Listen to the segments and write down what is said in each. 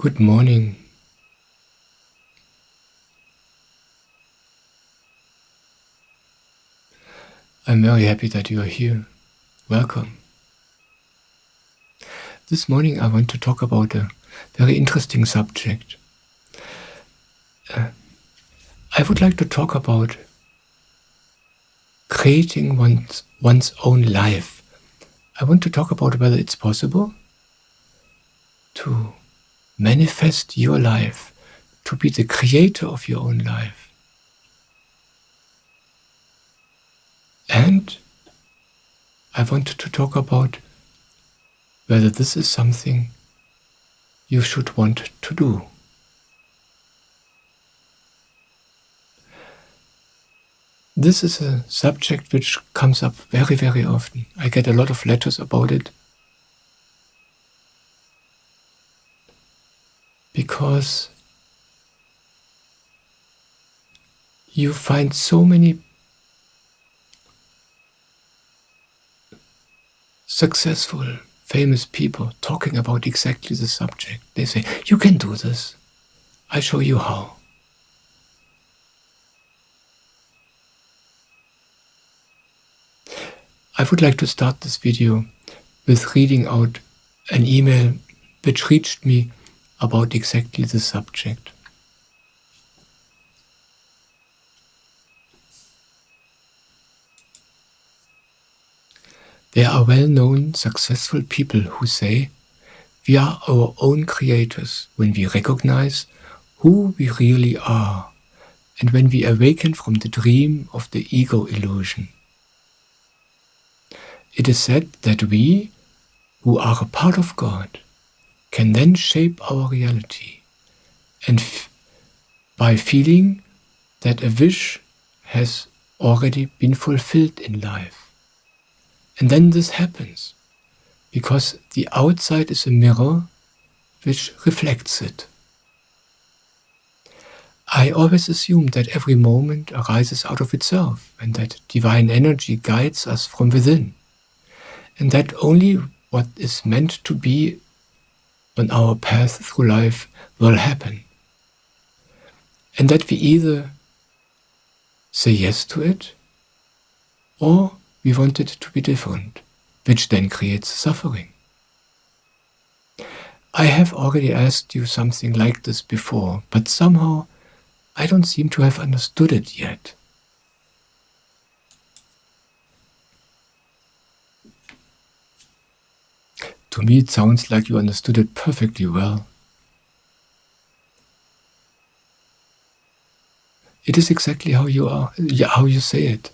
Good morning. I'm very happy that you are here. Welcome. This morning I want to talk about a very interesting subject. I would like to talk about creating one's own life. I want to talk about whether it's possible to manifest your life, to be the creator of your own life. And I want to talk about whether this is something you should want to do. This is a subject which comes up very, very often. I get a lot of letters about it because you find so many successful, famous people talking about exactly the subject. They say, you can do this. I show you how. I would like to start this video with reading out an email which reached me about exactly the subject. There are well-known, successful people who say, we are our own creators when we recognize who we really are and when we awaken from the dream of the ego illusion. It is said that we, who are a part of God, can then shape our reality and by feeling that a wish has already been fulfilled in life. And then this happens, because the outside is a mirror which reflects it. I always assume that every moment arises out of itself, and that divine energy guides us from within, and that only what is meant to be on our path through life will happen, and that we either say yes to it, or we want it to be different, which then creates suffering. I have already asked you something like this before, but somehow I don't seem to have understood it yet. To me it sounds like you understood it perfectly well. It is exactly how you are, how you say it.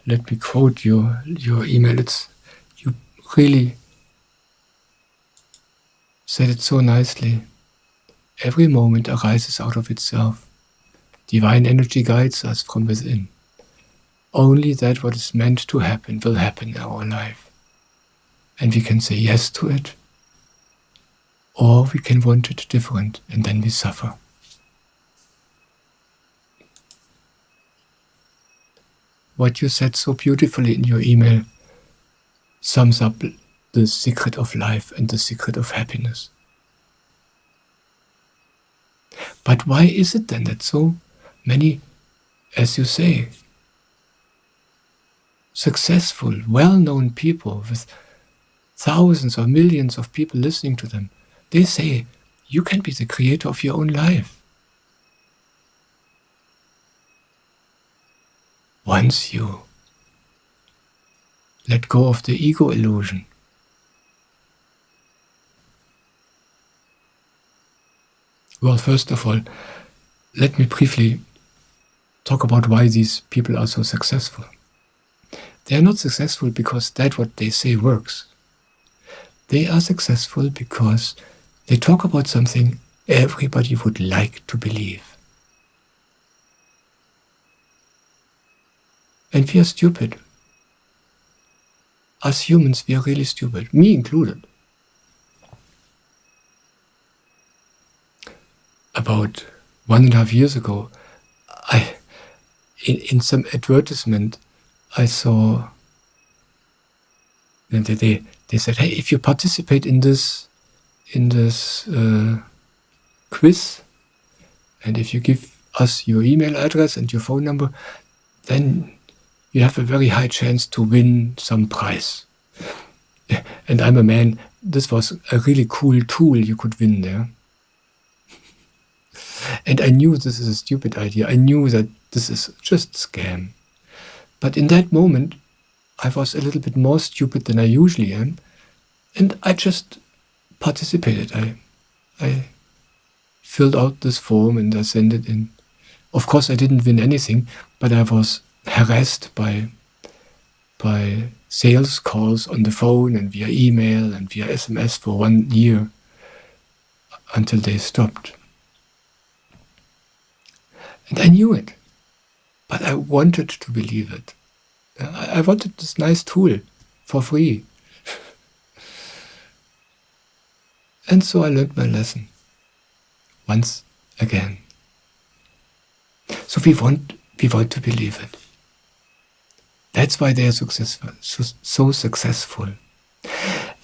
Let me quote your email. You really said it so nicely. Every moment arises out of itself. Divine energy guides us from within. Only that what is meant to happen will happen in our life. And we can say yes to it, or we can want it different, and then we suffer. What you said so beautifully in your email sums up the secret of life and the secret of happiness. But why is it then that so many, as you say, successful, well-known people with thousands or millions of people listening to them, they say, you can be the creator of your own life. Once you let go of the ego illusion. Well, first of all, let me briefly talk about why these people are so successful. They are not successful because that what they say works. They are successful because they talk about something everybody would like to believe. And we are stupid. As humans, we are really stupid, me included. About 1.5 years ago, in some advertisement, I saw And they said, hey, if you participate in this quiz, and if you give us your email address and your phone number, then you have a very high chance to win some prize. And I'm a man, this was a really cool tool you could win there. And I knew this is a stupid idea. I knew that this is just scam. But in that moment, I was a little bit more stupid than I usually am, and I just participated. I filled out this form and I sent it in. Of course, I didn't win anything, but I was harassed by sales calls on the phone and via email and via SMS for 1 year until they stopped. And I knew it, but I wanted to believe it. I wanted this nice tool for free. And so I learned my lesson once again. So we want to believe it. That's why they are successful, so successful.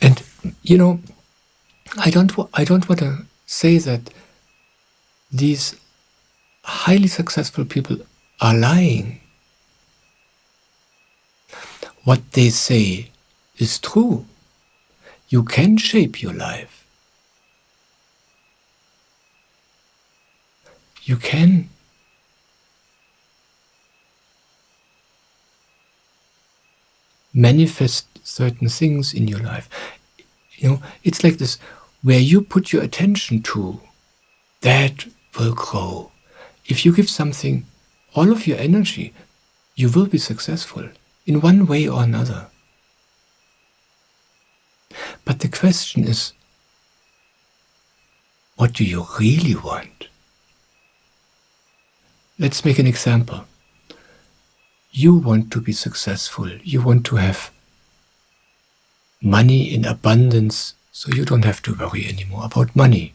And I don't want to say that these highly successful people are lying. What they say is true. You can shape your life. You can manifest certain things in your life. It's like this, where you put your attention to, that will grow. If you give something all of your energy, you will be successful in one way or another. But the question is, what do you really want? Let's make an example. You want to be successful. You want to have money in abundance, so you don't have to worry anymore about money.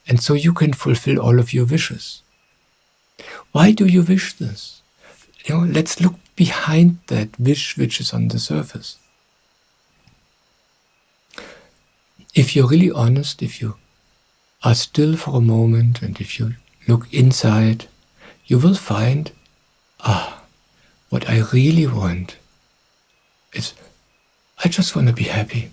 And so you can fulfill all of your wishes. Why do you wish this? Let's look behind that wish which is on the surface. If you're really honest, if you are still for a moment, and if you look inside, you will find, what I really want is, I just want to be happy.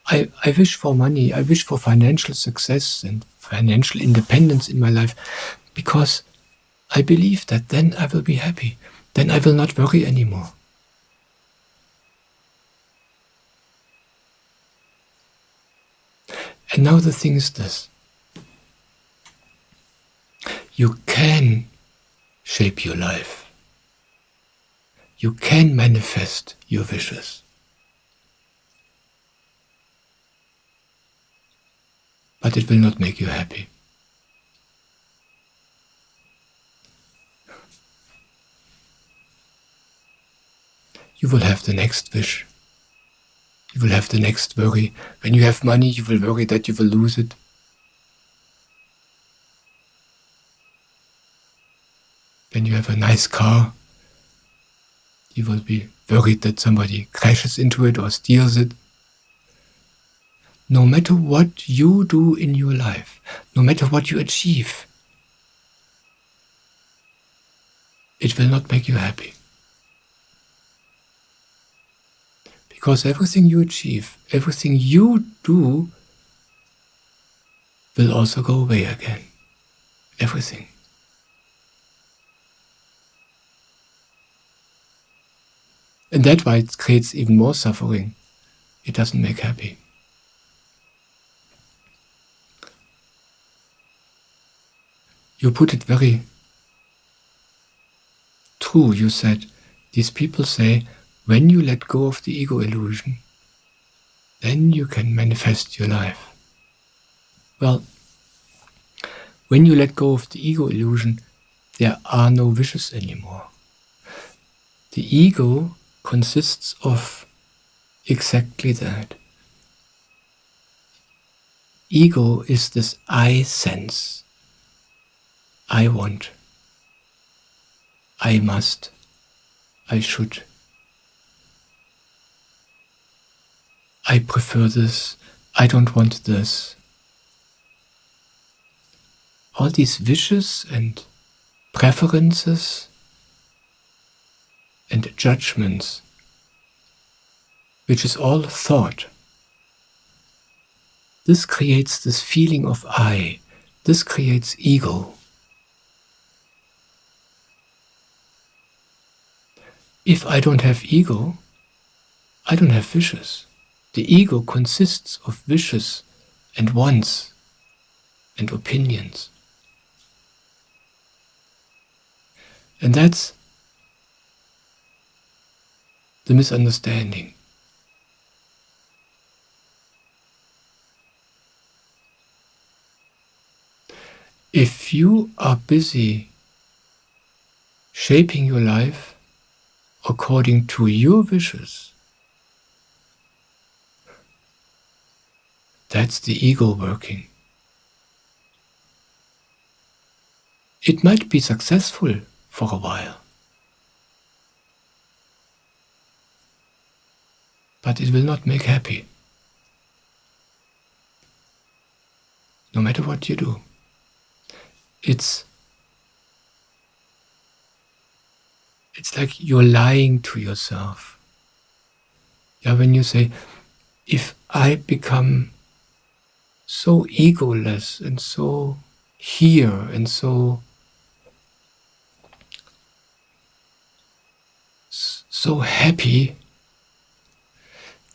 I wish for money, I wish for financial success and financial independence in my life, because I believe that then I will be happy. Then I will not worry anymore. And now the thing is this. You can shape your life. You can manifest your wishes. But it will not make you happy. You will have the next wish. You will have the next worry. When you have money, you will worry that you will lose it. When you have a nice car, you will be worried that somebody crashes into it or steals it. No matter what you do in your life, no matter what you achieve, it will not make you happy. Because everything you achieve, everything you do, will also go away again. Everything. And that's why it creates even more suffering. It doesn't make happy. You put it very true. You said, these people say, when you let go of the ego illusion, then you can manifest your life. Well, when you let go of the ego illusion, there are no wishes anymore. The ego consists of exactly that. Ego is this I sense. I want, I must, I should, I prefer this, I don't want this. All these wishes and preferences and judgments, which is all thought. This creates this feeling of I. This creates ego. If I don't have ego, I don't have wishes. The ego consists of wishes and wants and opinions. And that's the misunderstanding. If you are busy shaping your life according to your wishes, that's the ego working. It might be successful for a while, but it will not make happy, no matter what you do. It's like you're lying to yourself. Yeah, when you say, if I become so egoless and so here and so happy,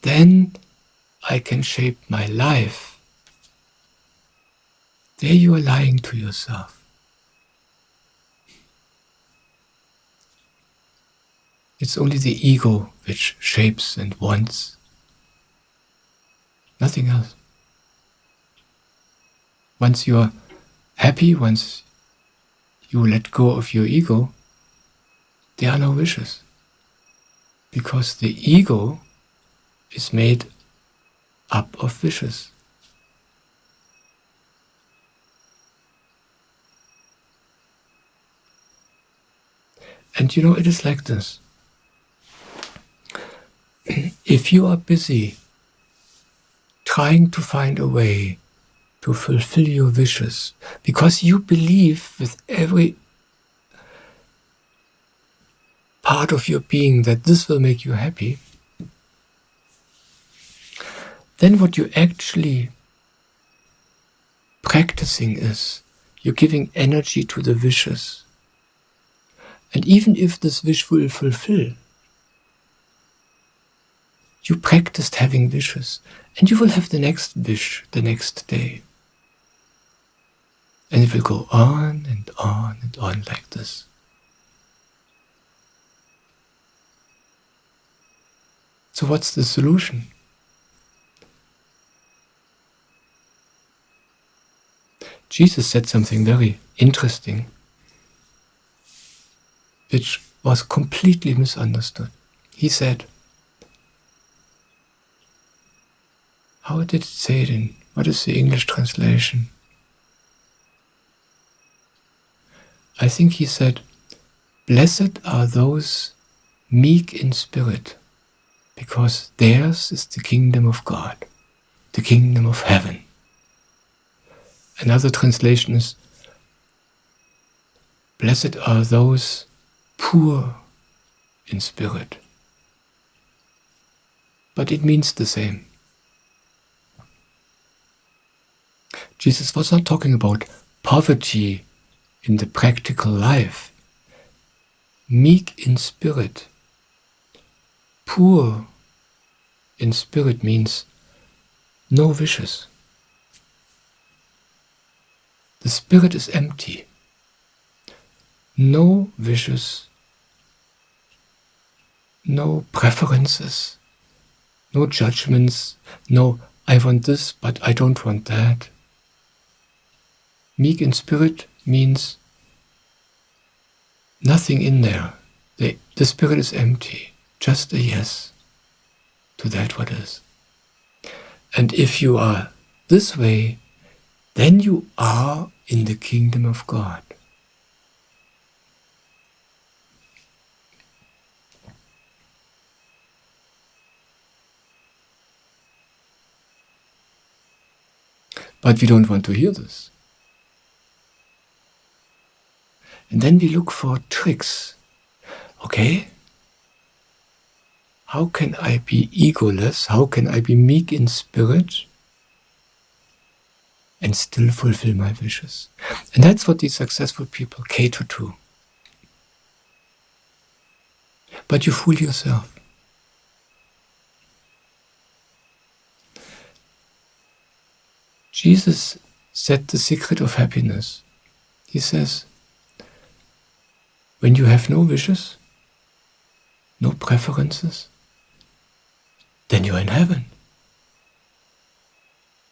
then I can shape my life. There you are lying to yourself. It's only the ego which shapes and wants. Nothing else. Once you are happy, once you let go of your ego, there are no wishes. Because the ego is made up of wishes. And you know, it is like this. If you are busy trying to find a way to fulfill your wishes, because you believe with every part of your being that this will make you happy, then what you're actually practicing is you're giving energy to the wishes. And even if this wish will fulfill, you practiced having wishes, and you will have the next wish the next day. And it will go on and on and on like this. So what's the solution? Jesus said something very interesting, which was completely misunderstood. He said, how did it say it in, what is the English translation? I think he said, blessed are those meek in spirit, because theirs is the kingdom of God, the kingdom of heaven. Another translation is, blessed are those poor in spirit. But it means the same. Jesus was not talking about poverty in the practical life. Meek in spirit. Poor in spirit means no wishes. The spirit is empty. No wishes, no preferences, no judgments, no I want this but I don't want that. Meek in spirit means nothing in there. The spirit is empty, just a yes to that what is. And if you are this way, then you are in the kingdom of God. But we don't want to hear this. And then we look for tricks. Okay? How can I be egoless? How can I be meek in spirit and still fulfill my wishes? And that's what these successful people cater to. But you fool yourself. Jesus said the secret of happiness. He says, when you have no wishes, no preferences, then you are in heaven.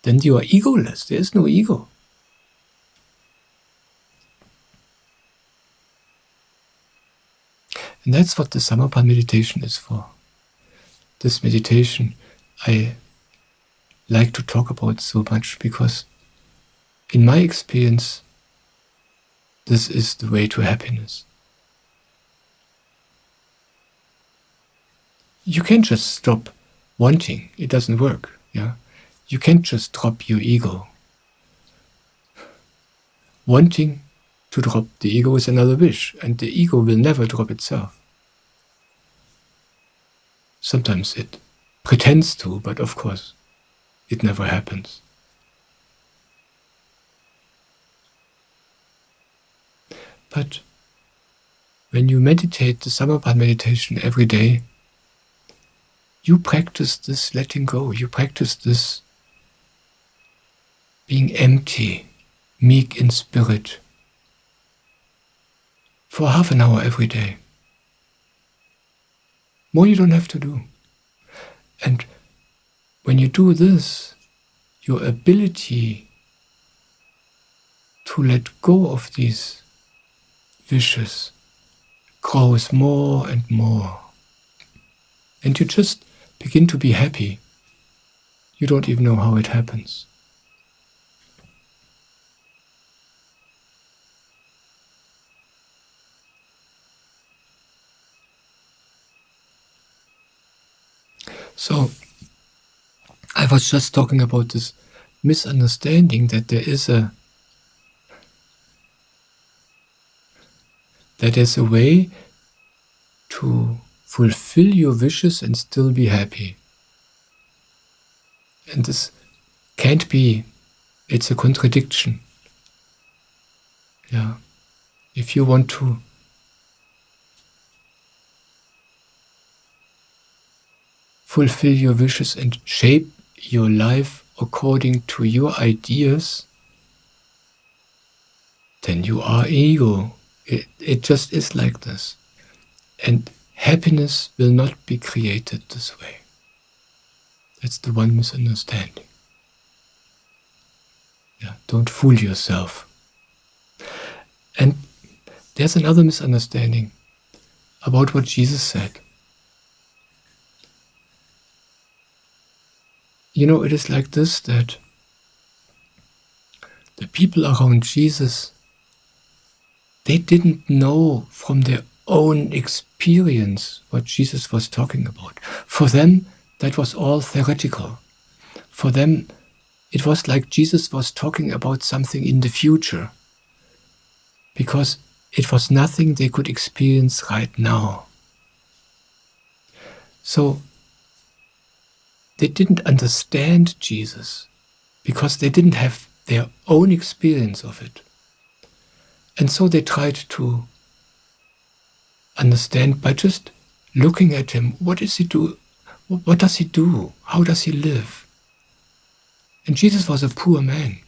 Then you are egoless. There is no ego. And that's what the Samarpa meditation is for. This meditation I like to talk about so much because in my experience, this is the way to happiness. You can't just stop wanting. It doesn't work. Yeah, you can't just drop your ego. Wanting to drop the ego is another wish, and the ego will never drop itself. Sometimes it pretends to, but of course, it never happens. But when you meditate the Samarpa meditation every day, you practice this letting go. You practice this being empty, meek in spirit, for half an hour every day. More you don't have to do. And when you do this, your ability to let go of these wishes grows more and more. And you just begin to be happy. You don't even know how it happens. So, I was just talking about this misunderstanding that there's a way to fulfill your wishes and still be happy. And this can't be, it's a contradiction. Yeah. If you want to fulfill your wishes and shape your life according to your ideas, then you are ego. It just is like this. And happiness will not be created this way. That's the one misunderstanding. Yeah, don't fool yourself. And there's another misunderstanding about what Jesus said. You know, it is like this, that the people around Jesus, they didn't know from their own experience what Jesus was talking about. For them, that was all theoretical. For them, it was like Jesus was talking about something in the future, because it was nothing they could experience right now. So, they didn't understand Jesus because they didn't have their own experience of it. And so they tried to understand by just looking at him. What does he do? What does he do? How does he live? And Jesus was a poor man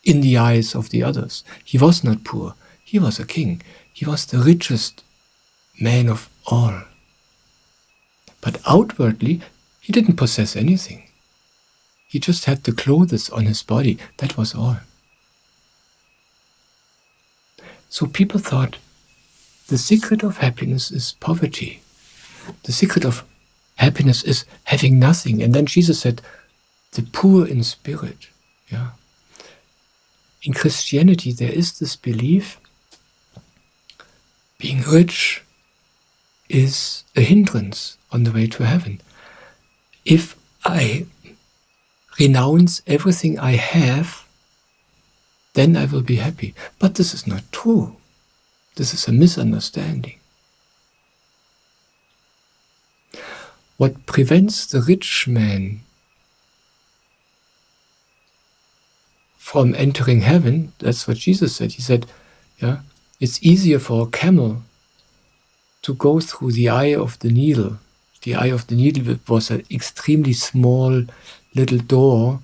in the eyes of the others. He was not poor. He was a king. He was the richest man of all. But outwardly, he didn't possess anything. He just had the clothes on his body. That was all. So people thought the secret of happiness is poverty. The secret of happiness is having nothing. And then Jesus said, the poor in spirit. Yeah. In Christianity, there is this belief being rich is a hindrance on the way to heaven. If I renounce everything I have, then I will be happy. But this is not true. This is a misunderstanding. What prevents the rich man from entering heaven, that's what Jesus said. He said, yeah, it's easier for a camel to go through the eye of the needle. The eye of the needle was an extremely small little door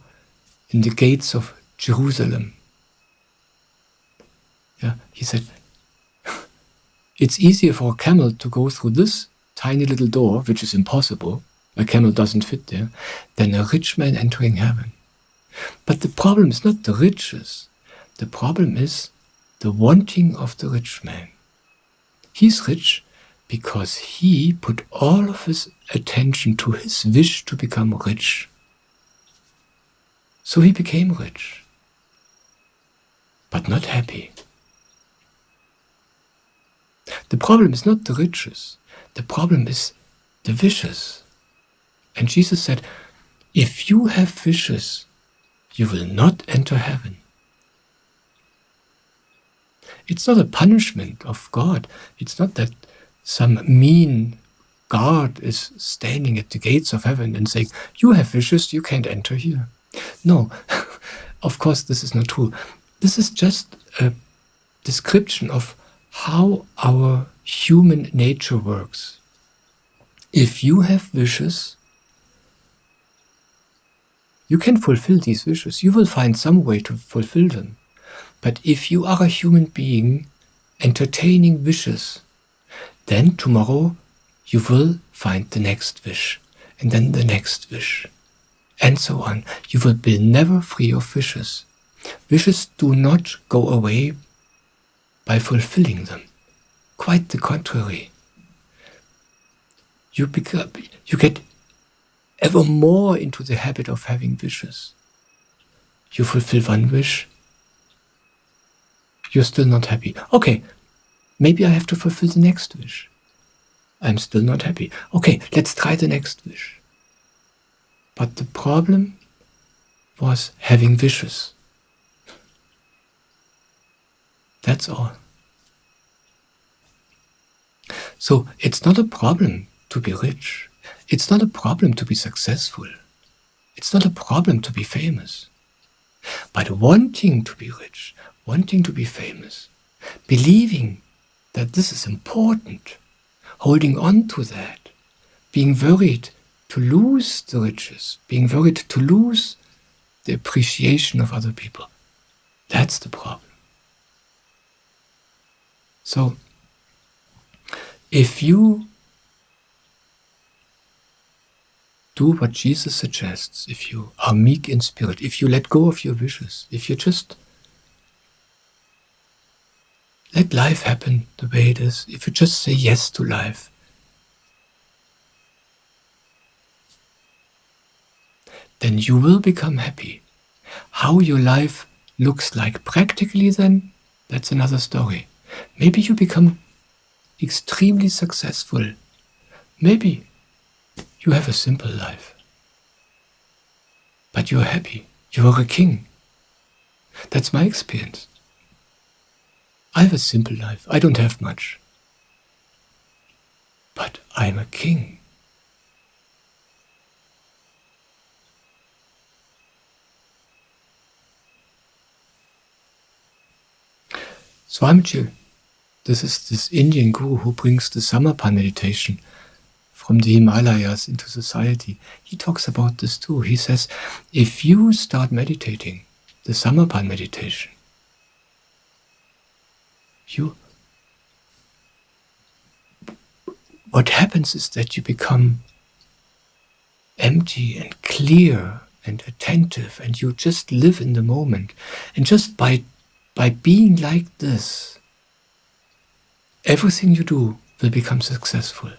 in the gates of Jerusalem. Yeah, he said, it's easier for a camel to go through this tiny little door, which is impossible, a camel doesn't fit there, than a rich man entering heaven. But the problem is not the riches. The problem is the wanting of the rich man. He's rich because he put all of his attention to his wish to become rich. So he became rich, but not happy. The problem is not the riches. The problem is the wishes. And Jesus said, if you have wishes, you will not enter heaven. It's not a punishment of God. It's not that some mean God is standing at the gates of heaven and saying, you have wishes, you can't enter here. No, of course this is not true. This is just a description of how our human nature works. If you have wishes, you can fulfill these wishes. You will find some way to fulfill them. But if you are a human being entertaining wishes, then tomorrow you will find the next wish, and then the next wish, and so on. You will be never free of wishes. Wishes do not go away by fulfilling them. Quite the contrary. You get ever more into the habit of having wishes. You fulfill one wish, you're still not happy. Okay, maybe I have to fulfill the next wish. I'm still not happy. Okay, let's try the next wish. But the problem was having wishes. That's all. So it's not a problem to be rich. It's not a problem to be successful. It's not a problem to be famous. But wanting to be rich, wanting to be famous, believing that this is important, holding on to that, being worried to lose the riches, being worried to lose the appreciation of other people, that's the problem. So, if you do what Jesus suggests, if you are meek in spirit, if you let go of your wishes, if you just let life happen the way it is, if you just say yes to life, then you will become happy. How your life looks like practically then, that's another story. Maybe you become extremely successful. Maybe you have a simple life. But you're happy. You are a king. That's my experience. I have a simple life. I don't have much. But I'm a king. Swamiji, this is this Indian guru who brings the Samarpan meditation from the Himalayas into society. He talks about this too. He says, if you start meditating, the Samarpan meditation, what happens is that you become empty and clear and attentive, and you just live in the moment. And just by being like this, everything you do will become successful.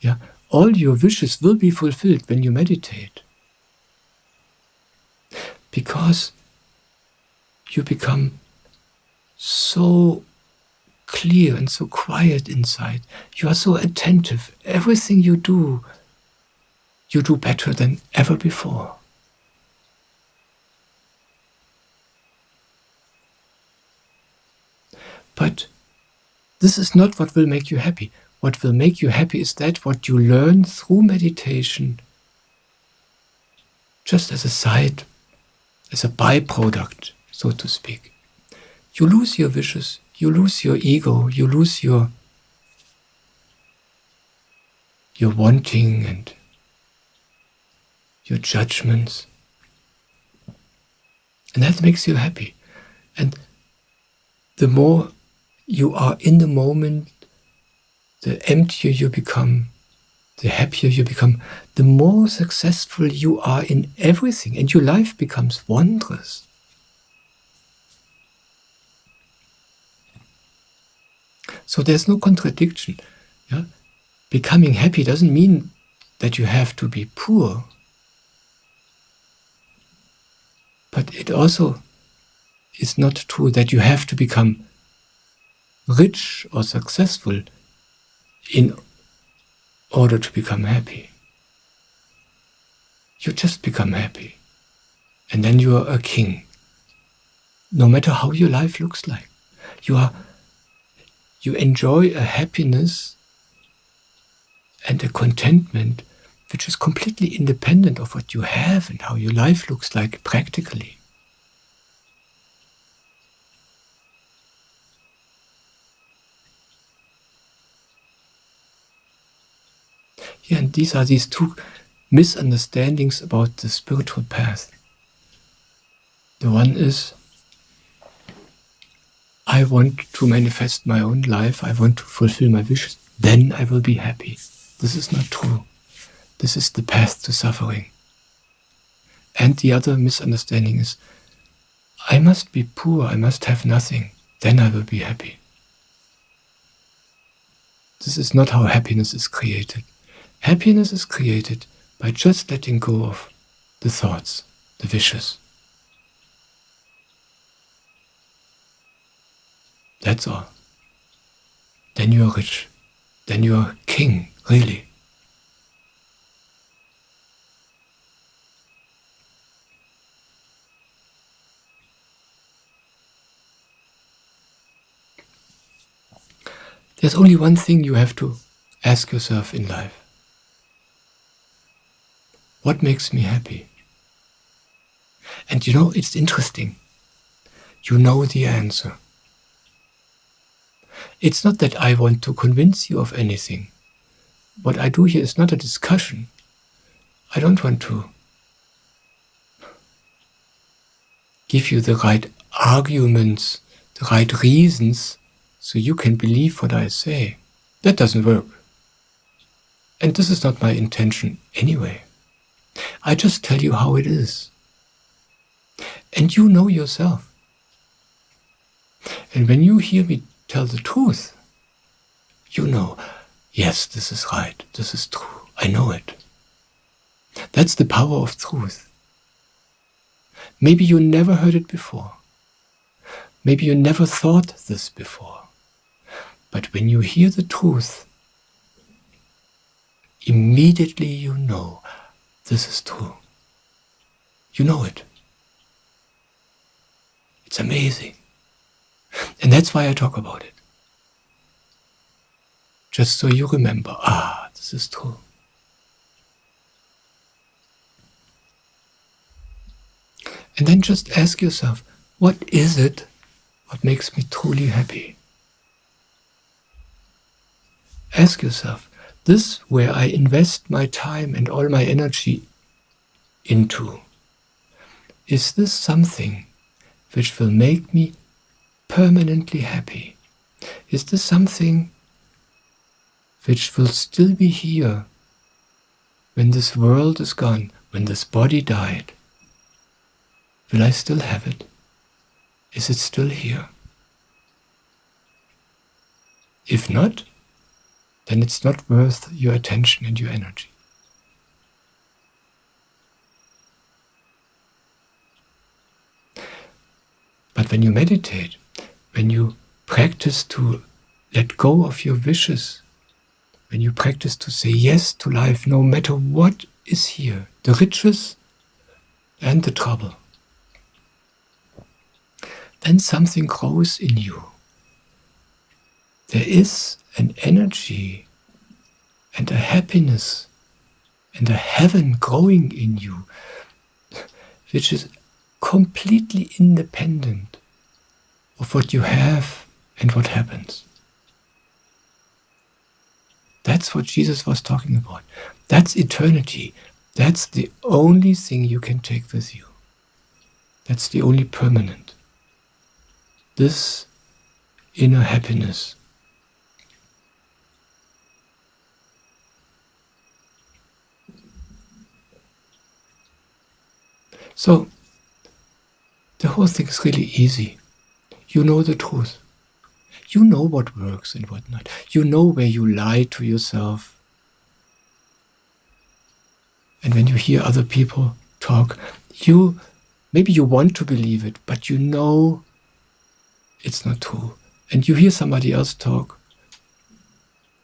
Yeah, all your wishes will be fulfilled when you meditate, because you become so clear and so quiet inside. You are so attentive. Everything you do, you do better than ever before. But this is not what will make you happy. What will make you happy is that what you learn through meditation, just as a side, as a byproduct, so to speak. You lose your wishes, you lose your ego, you lose your wanting and your judgments. And that makes you happy. And the more you are in the moment, the emptier you become, the happier you become, the more successful you are in everything, and your life becomes wondrous. So there's no contradiction. Yeah? Becoming happy doesn't mean that you have to be poor. But it also is not true that you have to become rich or successful in order to become happy. You just become happy. And then you are a king. No matter how your life looks like. You enjoy a happiness and a contentment which is completely independent of what you have and how your life looks like practically. Yeah, and these are these two misunderstandings about the spiritual path. The one is, I want to manifest my own life, I want to fulfill my wishes, then I will be happy. This is not true. This is the path to suffering. And the other misunderstanding is, I must be poor, I must have nothing, then I will be happy. This is not how happiness is created. Happiness is created by just letting go of the thoughts, the wishes. That's all. Then you are rich. Then you are king, really. There's only one thing you have to ask yourself in life. What makes me happy? And it's interesting. You know the answer. It's not that I want to convince you of anything. What I do here is not a discussion. I don't want to give you the right arguments, the right reasons, so you can believe what I say. That doesn't work. And this is not my intention anyway. I just tell you how it is. And you know yourself. And when you hear me tell the truth, you know, yes, this is right, this is true, I know it. That's the power of truth. Maybe you never heard it before. Maybe you never thought this before. But when you hear the truth, immediately you know this is true. You know it. It's amazing. And that's why I talk about it. Just so you remember, this is true. And then just ask yourself, what is it what makes me truly happy? Ask yourself, this where I invest my time and all my energy into, is this something which will make me permanently happy? Is this something which will still be here when this world is gone, when this body died? Will I still have it? Is it still here? If not, then it's not worth your attention and your energy. But when you meditate, when you practice to let go of your wishes, when you practice to say yes to life, no matter what is here, the riches and the trouble. Then something grows in you. There is an energy and a happiness and a heaven growing in you, which is completely independent of what you have and what happens. That's what Jesus was talking about. That's eternity. That's the only thing you can take with you. That's the only permanent. This inner happiness. So, the whole thing is really easy. You know the truth. You know what works and what not. You know where you lie to yourself. And when you hear other people talk, maybe you want to believe it, but you know it's not true. And you hear somebody else talk,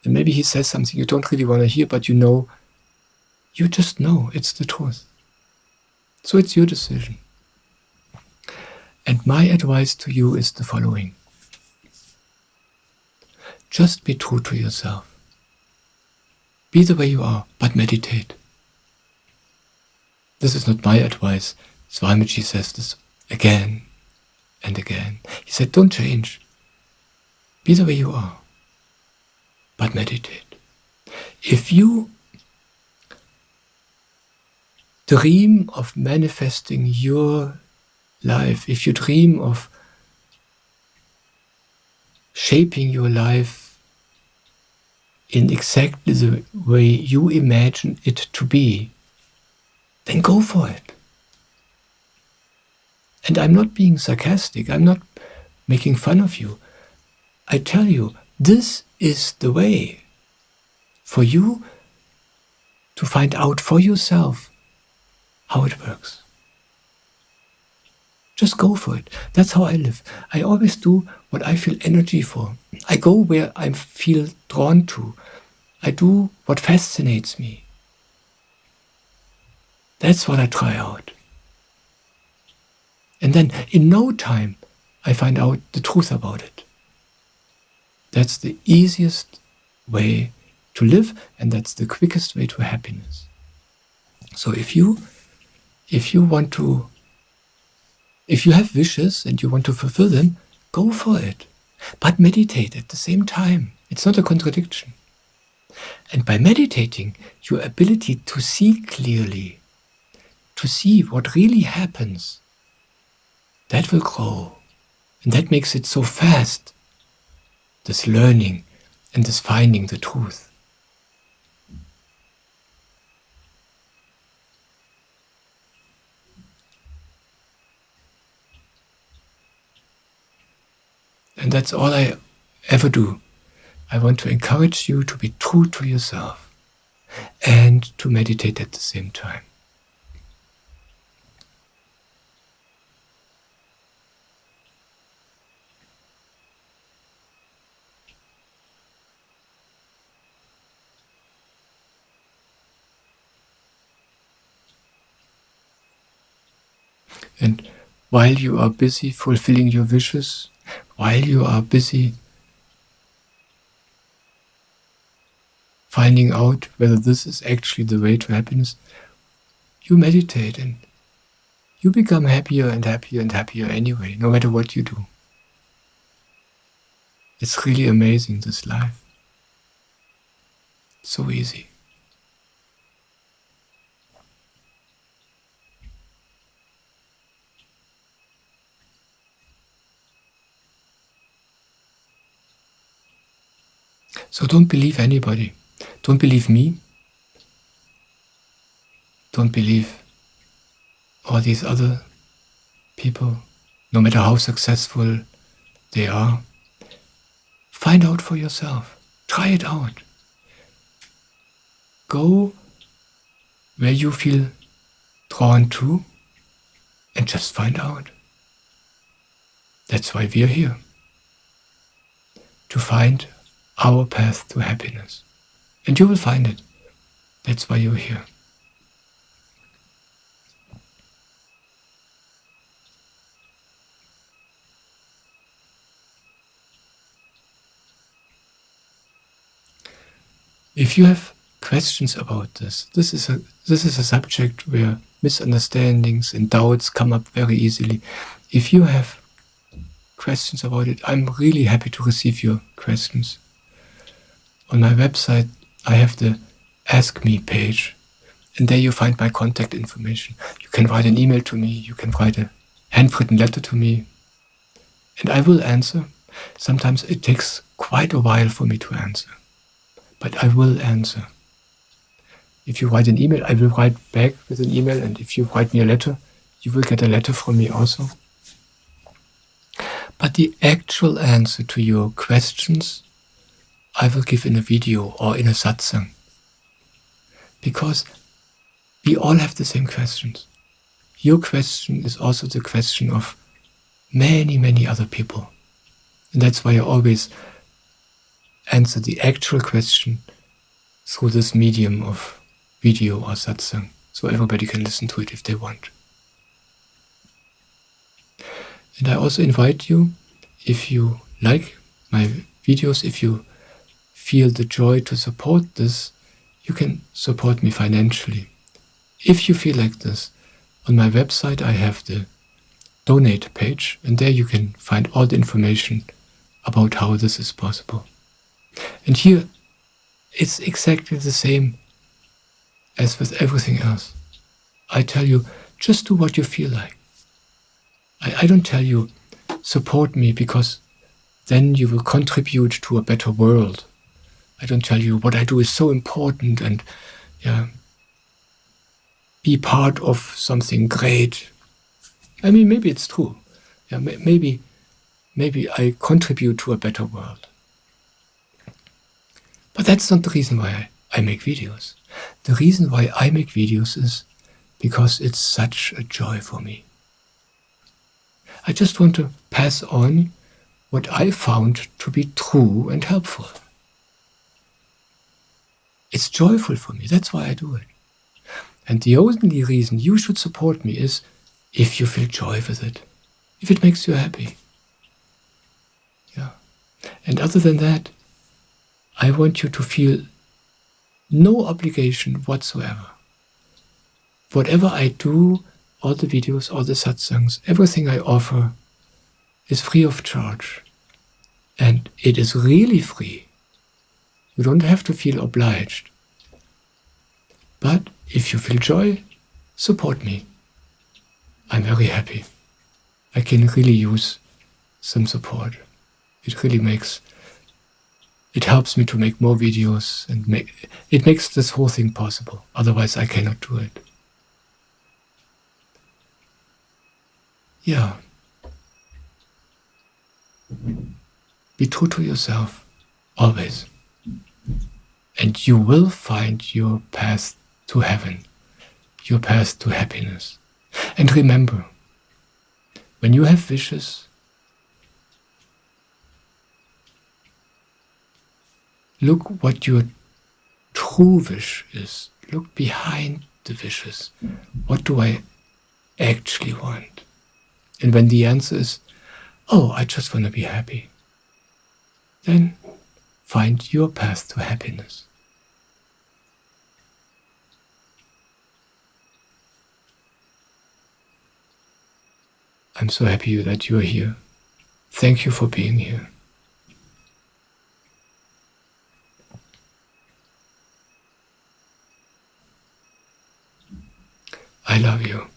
and maybe he says something you don't really want to hear, but you just know it's the truth. So it's your decision. And my advice to you is the following. Just be true to yourself. Be the way you are, but meditate. This is not my advice. Swamiji says this again and again. He said, don't change. Be the way you are, but meditate. If you dream of manifesting your life, if you dream of shaping your life in exactly the way you imagine it to be, then go for it. And I'm not being sarcastic, I'm not making fun of you. I tell you, this is the way for you to find out for yourself how it works. Just go for it. That's how I live. I always do what I feel energy for. I go where I feel drawn to. I do what fascinates me. That's what I try out. And then in no time, I find out the truth about it. That's the easiest way to live, and that's the quickest way to happiness. So if you have wishes and you want to fulfill them, go for it. But meditate at the same time. It's not a contradiction. And by meditating, your ability to see clearly, to see what really happens, that will grow. And that makes it so fast, this learning and this finding the truth. And that's all I ever do. I want to encourage you to be true to yourself and to meditate at the same time. And while you are busy fulfilling your wishes, while you are busy finding out whether this is actually the way to happiness, you meditate and you become happier and happier and happier anyway, no matter what you do. It's really amazing, this life. So easy. So don't believe anybody. Don't believe me. Don't believe all these other people, no matter how successful they are. Find out for yourself. Try it out. Go where you feel drawn to and just find out. That's why we are here. To find our path to happiness. And you will find it. That's why you're here. If you have questions about this, this is a subject where misunderstandings and doubts come up very easily. If you have questions about it, I'm really happy to receive your questions. On my website, I have the Ask Me page, and there you find my contact information. You can write an email to me, you can write a handwritten letter to me, and I will answer. Sometimes it takes quite a while for me to answer, but I will answer. If you write an email, I will write back with an email, and if you write me a letter, you will get a letter from me also. But the actual answer to your questions, I will give in a video or in a satsang. Because we all have the same questions. Your question is also the question of many, many other people. And that's why I always answer the actual question through this medium of video or satsang, so everybody can listen to it if they want. And I also invite you, if you like my videos, if you feel the joy to support this, you can support me financially. If you feel like this, on my website I have the donate page, and there you can find all the information about how this is possible. And here it's exactly the same as with everything else. I tell you, just do what you feel like. I don't tell you, support me because then you will contribute to a better world. I don't tell you what I do is so important and be part of something great. I mean, maybe it's true. Maybe I contribute to a better world. But that's not the reason why I make videos. The reason why I make videos is because it's such a joy for me. I just want to pass on what I found to be true and helpful. It's joyful for me, that's why I do it. And the only reason you should support me is if you feel joy with it, if it makes you happy. And other than that, I want you to feel no obligation whatsoever. Whatever I do, all the videos, all the satsangs, everything I offer is free of charge. And it is really free. You don't have to feel obliged. But if you feel joy, support me. I'm very happy. I can really use some support. It helps me to make more videos, and it makes this whole thing possible. Otherwise I cannot do it. Be true to yourself, always. And you will find your path to heaven, your path to happiness. And remember, when you have wishes, look what your true wish is. Look behind the wishes. What do I actually want? And when the answer is, oh, I just want to be happy, then find your path to happiness. I'm so happy that you're here. Thank you for being here. I love you.